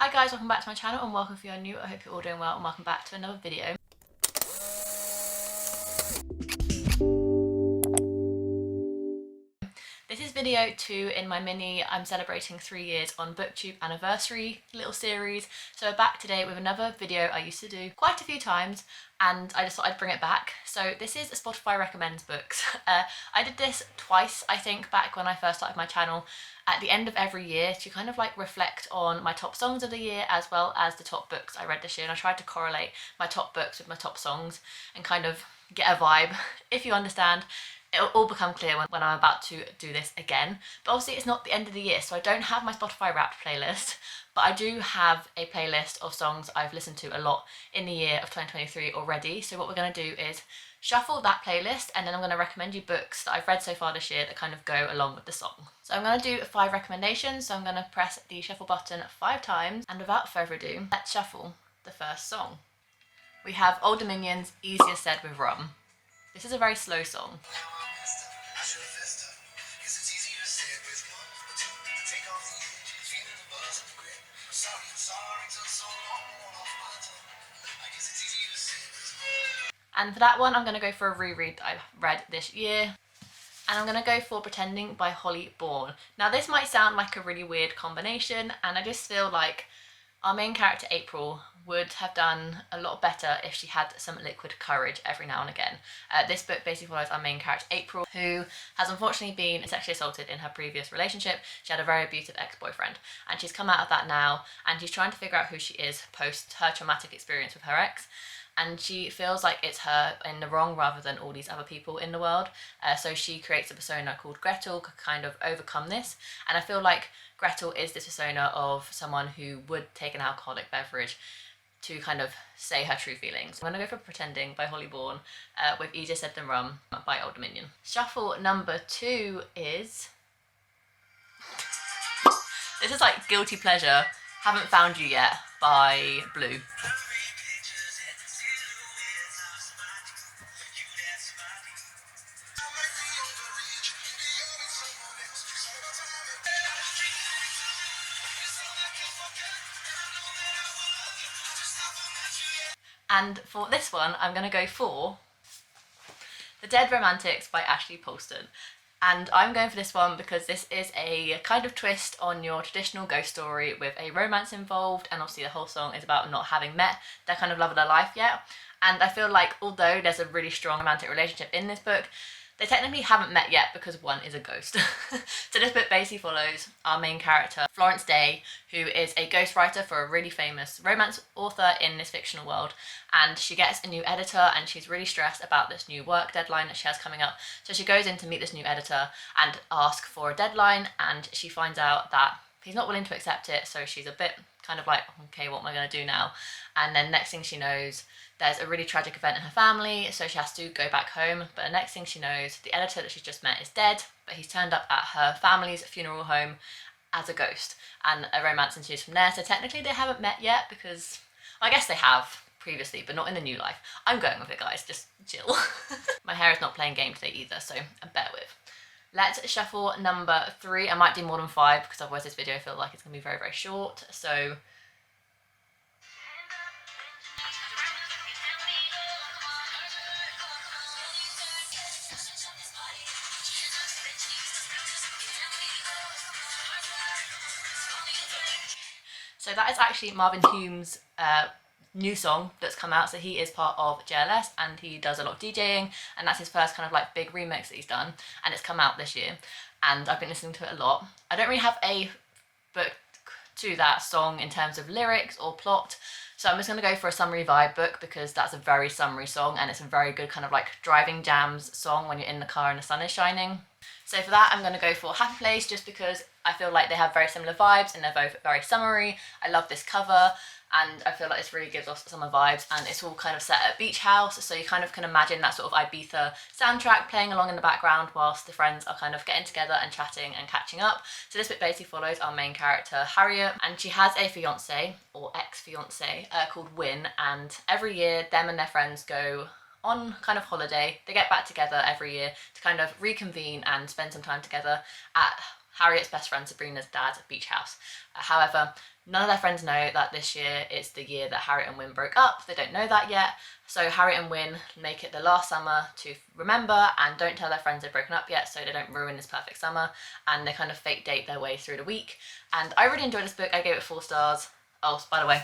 Hi guys, welcome back to my channel and welcome if you're new. I hope you're all doing well and welcome back to another video. This is video 2 in my mini I'm celebrating 3 years on booktube anniversary little series. So we're back today with another video I used to do quite a few times and I just thought I'd bring it back. So this is Spotify recommends books. I did this twice I think back when I first started my channel at the end of every year to kind of like reflect on my top songs of the year as well as the top books I read this year, and I tried to correlate my top books with my top songs and kind of get a vibe. If you understand, it'll all become clear when I'm about to do this again. But obviously it's not the end of the year, so I don't have my Spotify Wrapped playlist, but I do have a playlist of songs I've listened to a lot in the year of 2023 already. So what we're going to do is shuffle that playlist, and then I'm going to recommend you books that I've read so far this year that kind of go along with the song. So I'm going to do 5 recommendations, so I'm going to press the shuffle button 5 times, and without further ado, let's shuffle the first song. We have Old Dominion's Easier Said with Rum. This is a very slow song. And for that one, I'm going to go for a reread that I've read this year. And I'm going to go for Pretending by Holly Bourne. Now this might sound like a really weird combination, and I just feel like our main character April would have done a lot better if she had some liquid courage every now and again. This book basically follows our main character April, who has unfortunately been sexually assaulted in her previous relationship. She had a very abusive ex-boyfriend, and she's come out of that now, and she's trying to figure out who she is post her traumatic experience with her ex. And she feels like it's her in the wrong rather than all these other people in the world. So she creates a persona called Gretel to kind of overcome this. And I feel like Gretel is this persona of someone who would take an alcoholic beverage to kind of say her true feelings. I'm going to go for Pretending by Holly Bourne with Easier Said Than Rum by Old Dominion. Shuffle number 2 is... This is like Guilty Pleasure, Haven't Found You Yet by Blue. And for this one, I'm going to go for The Dead Romantics by Ashley Polston. And I'm going for this one because this is a kind of twist on your traditional ghost story with a romance involved, and obviously the whole song is about not having met their kind of love of their life yet. And I feel like although there's a really strong romantic relationship in this book, they technically haven't met yet because one is a ghost. So this book basically follows our main character, Florence Day, who is a ghostwriter for a really famous romance author in this fictional world. And she gets a new editor and she's really stressed about this new work deadline that she has coming up. So she goes in to meet this new editor and ask for a deadline, and she finds out that he's not willing to accept it. So she's a bit kind of like, okay, what am I going to do now? And then next thing she knows, there's a really tragic event in her family, so she has to go back home. But the next thing she knows, the editor that she's just met is dead, but he's turned up at her family's funeral home as a ghost, and a romance ensues from there. So technically they haven't met yet because, well, I guess they have previously, but not in the new life. I'm going with it, guys, just chill. My hair is not playing game today either, so bear with. Let's shuffle number 3. I might do more than 5 because otherwise this video I feel like it's going to be very, very short. So that is actually Marvin Hume's new song that's come out. So he is part of JLS and he does a lot of DJing, and that's his first kind of like big remix that he's done, and it's come out this year and I've been listening to it a lot. I don't really have a book to that song in terms of lyrics or plot, so I'm just going to go for a summary vibe book because that's a very summary song and it's a very good kind of like driving jams song when you're in the car and the sun is shining. So for that I'm going to go for Happy Place just because I feel like they have very similar vibes and they're both very summery. I love this cover and I feel like this really gives off summer vibes, and it's all kind of set at a beach house, so you kind of can imagine that sort of Ibiza soundtrack playing along in the background whilst the friends are kind of getting together and chatting and catching up. So this bit basically follows our main character Harriet, and she has a fiance or ex-fiance called Win, and every year them and their friends go on kind of holiday. They get back together every year to kind of reconvene and spend some time together at Harriet's best friend Sabrina's dad's beach house. However, None of their friends know that this year is the year that Harriet and Wynne broke up. They don't know that yet. So Harriet and Wynne make it the last summer to remember and don't tell their friends they've broken up yet, so they don't ruin this perfect summer, and they kind of fake date their way through the week. And I really enjoyed this book. I gave it 4 stars. Oh, by the way,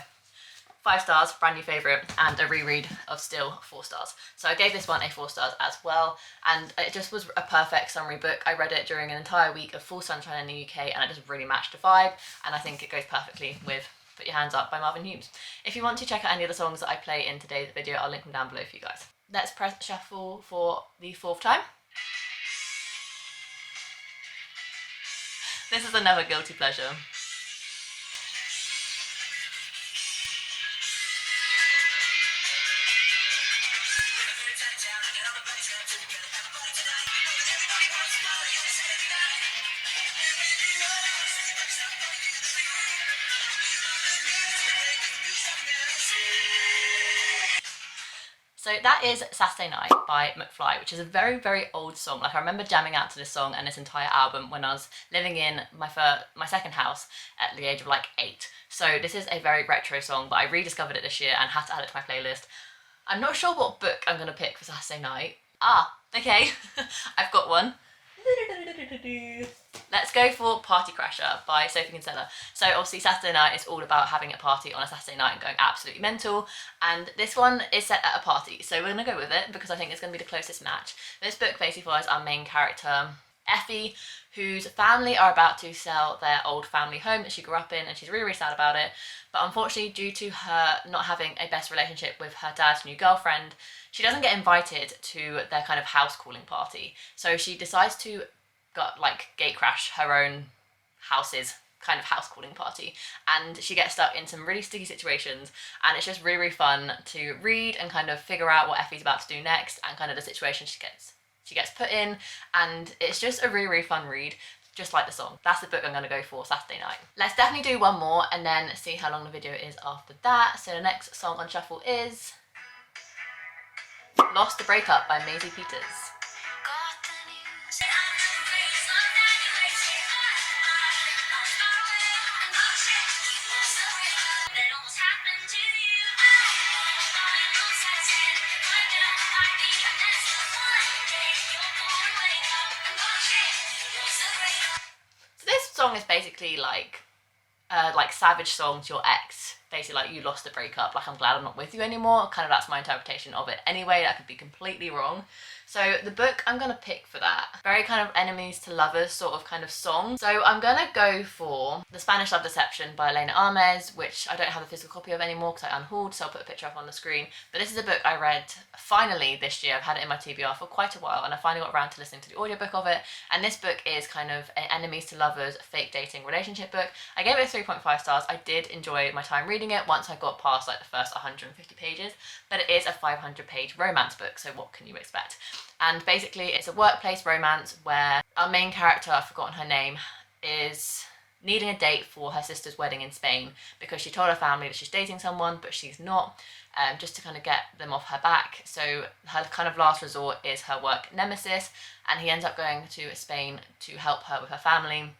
5 stars, brand new favourite, and a reread of still 4 stars. So I gave this one a 4 stars as well, and it just was a perfect summary book. I read it during an entire week of full sunshine in the UK, and it just really matched the vibe, and I think it goes perfectly with Put Your Hands Up by Marvin Humes. If you want to check out any of the songs that I play in today's video, I'll link them down below for you guys. Let's press shuffle for the 4th time. This is another guilty pleasure. So that is Saturday Night by McFly, which is a very, very old song. Like, I remember jamming out to this song and this entire album when I was living in my second house at the age of like 8. So this is a very retro song, but I rediscovered it this year and had to add it to my playlist. I'm not sure what book I'm going to pick for Saturday night. Okay, I've got one. Let's go for Party Crasher by Sophie Kinsella. So obviously Saturday night is all about having a party on a Saturday night and going absolutely mental, and this one is set at a party, so we're going to go with it because I think it's going to be the closest match. This book basically follows our main character, Effie, whose family are about to sell their old family home that she grew up in, and she's really, really sad about it. But unfortunately, due to her not having a best relationship with her dad's new girlfriend, she doesn't get invited to their kind of house calling party. So she decides to gate crash her own house's kind of house calling party, and she gets stuck in some really sticky situations, and it's just really, really fun to read and kind of figure out what Effie's about to do next and kind of the situation she gets put in, and it's just a really, really fun read, just like the song. That's the book I'm going to go for Saturday night. Let's definitely do one more and then see how long the video is after that. So the next song on shuffle is Lost the Breakup by Maisie Peters. Song is basically like savage song to your ex, basically like you lost the breakup, like I'm glad I'm not with you anymore, kind of. That's my interpretation of it anyway. That could be completely wrong. So the book I'm gonna pick for that, very kind of enemies to lovers sort of kind of song. So I'm gonna go for The Spanish Love Deception by Elena Armes, which I don't have a physical copy of anymore because I unhauled, so I'll put a picture up on the screen. But this is a book I read finally this year. I've had it in my TBR for quite a while, and I finally got around to listening to the audiobook of it. And this book is kind of an enemies to lovers fake dating relationship book. I gave it 3.5 stars. I did enjoy my time reading it once I got past like the first 150 pages, but it is a 500-page romance book, so what can you expect? And basically it's a workplace romance where our main character, I've forgotten her name, is needing a date for her sister's wedding in Spain because she told her family that she's dating someone, but she's not, just to kind of get them off her back. So her kind of last resort is her work nemesis, and he ends up going to Spain to help her with her family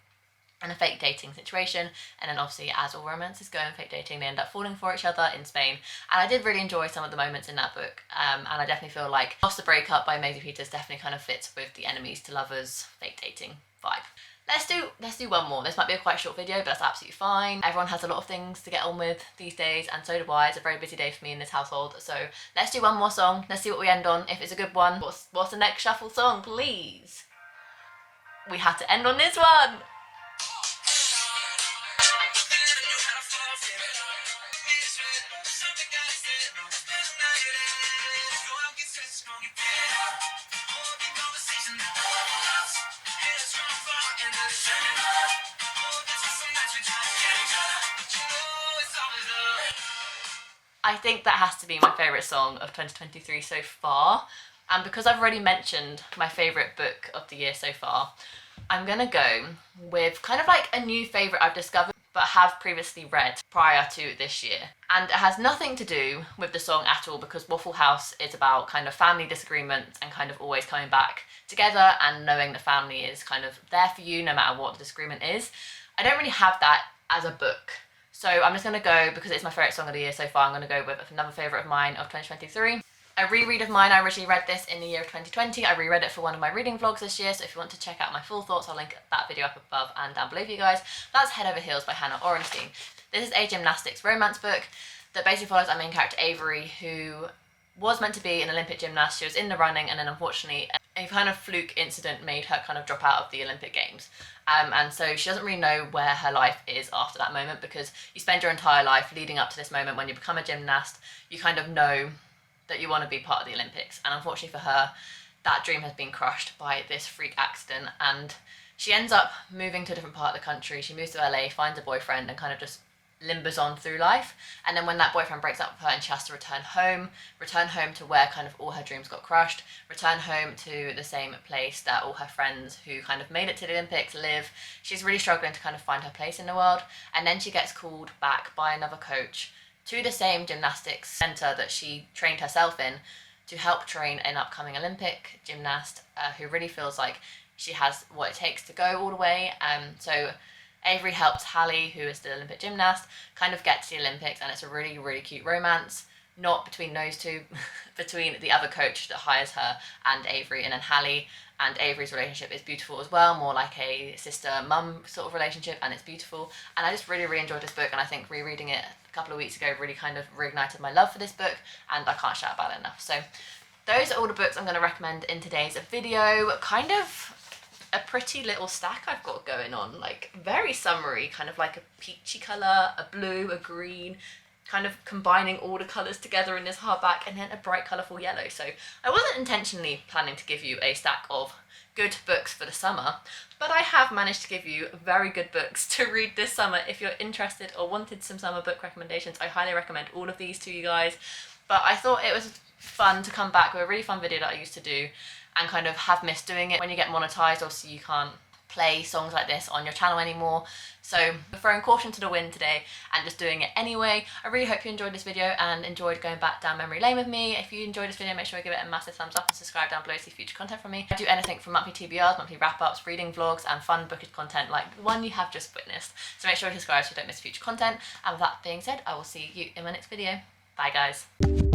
and a fake dating situation. And then obviously, as all romances go in fake dating, they end up falling for each other in Spain. And I did really enjoy some of the moments in that book, and I definitely feel like Lost the Breakup by Maisie Peters definitely kind of fits with the enemies to lovers fake dating vibe. Let's do one more. This might be a quite short video, but that's absolutely fine. Everyone has a lot of things to get on with these days, and so do I. It's a very busy day for me in this household. So let's do one more song. Let's see what we end on. If it's a good one, what's the next shuffle song, please? We had to end on this one. I think that has to be my favourite song of 2023 so far, and because I've already mentioned my favourite book of the year so far, I'm gonna go with kind of like a new favourite I've discovered but have previously read prior to this year. And it has nothing to do with the song at all, because Waffle House is about kind of family disagreements and kind of always coming back together and knowing the family is kind of there for you no matter what the disagreement is. I don't really have that as a book. So I'm just going to go, because it's my favourite song of the year so far, I'm going to go with another favourite of mine of 2023. A reread of mine. I originally read this in the year of 2020. I reread it for one of my reading vlogs this year, so if you want to check out my full thoughts, I'll link that video up above and down below for you guys. That's Head Over Heels by Hannah Orenstein. This is a gymnastics romance book that basically follows our main character Avery, who was meant to be an Olympic gymnast. She was in the running, and then unfortunately a kind of fluke incident made her kind of drop out of the Olympic Games. And so she doesn't really know where her life is after that moment, because you spend your entire life leading up to this moment when you become a gymnast. You kind of know that you want to be part of the Olympics, and unfortunately for her, that dream has been crushed by this freak accident, and she ends up moving to a different part of the country. She moves to LA, finds a boyfriend, and kind of just limbers on through life. And then when that boyfriend breaks up with her and she has to return home to where kind of all her dreams got crushed, return home to the same place that all her friends who kind of made it to the Olympics live, she's really struggling to kind of find her place in the world. And then she gets called back by another coach to the same gymnastics centre that she trained herself in, to help train an upcoming Olympic gymnast who really feels like she has what it takes to go all the way. So Avery helps Hallie, who is the Olympic gymnast, kind of get to the Olympics, and it's a really, really cute romance. Not between those two, between the other coach that hires her and Avery, and then Hallie and Avery's relationship is beautiful as well, more like a sister-mum sort of relationship, and it's beautiful. And I just really, really enjoyed this book, and I think rereading it a couple of weeks ago really kind of reignited my love for this book, and I can't shout about it enough. So those are all the books I'm going to recommend in today's video. Kind of a pretty little stack I've got going on, like very summery, kind of like a peachy colour, a blue, a green, kind of combining all the colours together in this hardback, and then a bright colourful yellow. So I wasn't intentionally planning to give you a stack of good books for the summer, but I have managed to give you very good books to read this summer. If you're interested or wanted some summer book recommendations, I highly recommend all of these to you guys. But I thought it was fun to come back with a really fun video that I used to do, and kind of have missed doing it. When you get monetized, obviously you can't play songs like this on your channel anymore. So throwing caution to the wind today and just doing it anyway. I really hope you enjoyed this video and enjoyed going back down memory lane with me. If you enjoyed this video, make sure you give it a massive thumbs up and subscribe down below to see future content from me. I do anything from monthly TBRs, monthly wrap-ups, reading vlogs, and fun bookish content like the one you have just witnessed. So make sure you subscribe so you don't miss future content. And with that being said, I will see you in my next video. Bye guys.